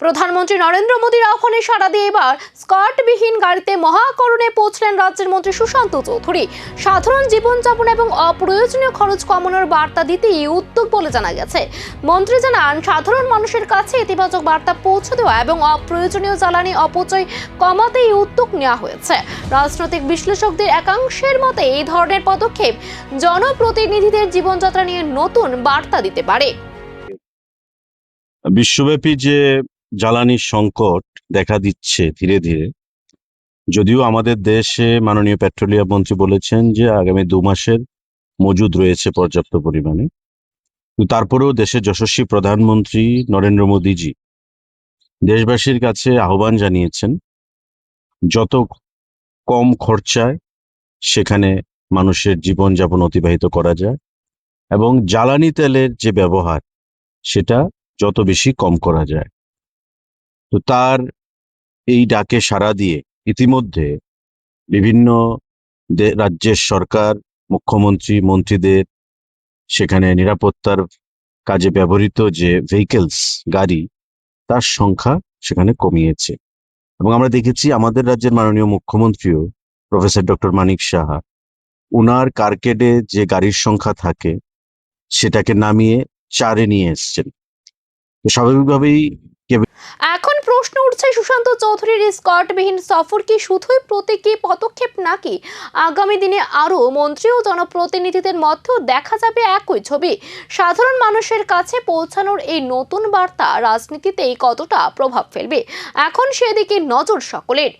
প্রধানমন্ত্রী নরেন্দ্র মোদীর আহ্বানে সাড়া দিয়ে এবার স্কটবিহীন গাড়িতে মহাকরণে পৌঁছলেন রাজ্যের মন্ত্রী সুশান্ত চৌধুরী। সাধারণ জীবনযাপন এবং অপ্রয়োজনীয় খরচ কমানোর বার্তা দিতেই উদ্যোগ বলে জানা গেছে। মন্ত্রী জানান, সাধারণ মানুষের কাছে ইতিবাচক বার্তা পৌঁছে দেওয়া এবং অপ্রয়োজনীয় জ্বালানি অপচয় কমাতে এই উদ্যোগ নেওয়া হয়েছে। রাজনৈতিক বিশ্লেষকদের একাংশের মতে এই ধরনের পদক্ষেপ জনপ্রতিনিধিদের জীবনযাত্রা নিয়ে নতুন বার্তা দিতে পারে। বিশ্বব্যাপী যে জ্বালানির সংকট দেখা দিচ্ছে ধীরে ধীরে, যদিও আমাদের দেশে মাননীয় পেট্রোলিয়াম মন্ত্রী বলেছেন যে আগামী 2 মাসের মজুদ রয়েছে পর্যাপ্ত পরিমাণে, তারপরেও দেশের যশস্বী প্রধানমন্ত্রী নরেন্দ্র মোদীজি দেশবাসীর কাছে আহ্বান জানিয়েছেন যত কম খরচায় সেখানে মানুষের জীবনযাপন অতিবাহিত করা যায় এবং জ্বালানি তেলের যে ব্যবহার সেটা যত বেশি কম করা যায়। তো তার এই ডাকে সাড়া দিয়ে ইতিমধ্যে বিভিন্ন রাজ্যের সরকার, মুখ্যমন্ত্রী, মন্ত্রীদের সেখানে নিরাপত্তার কাজে ব্যবহৃত যে ভেহিকেলস, গাড়ি, তার সংখ্যা সেখানে কমিয়েছে। এবং আমরা দেখেছি আমাদের রাজ্যের মাননীয় মুখ্যমন্ত্রীও প্রফেসর ডক্টর মানিক সাহা উনার কার্কেডে যে গাড়ির সংখ্যা থাকে সেটাকে নামিয়ে 4-এ নিয়ে এসছেন। স্বাভাবিকভাবেই এখন প্রশ্ন উঠছে, সুশান্ত চৌধুরীর স্কটবিহীন সফর কি শুধুই প্রতীকী পদক্ষেপ, নাকি আগামী দিনে আরো মন্ত্রী ও জনপ্রতিনিধিদের মধ্যেও দেখা যাবে একই ছবি? সাধারণ মানুষের কাছে পৌঁছানোর এই নতুন বার্তা রাজনীতিতেই কতটা প্রভাব ফেলবে, এখন সেদিকে নজর সকলের।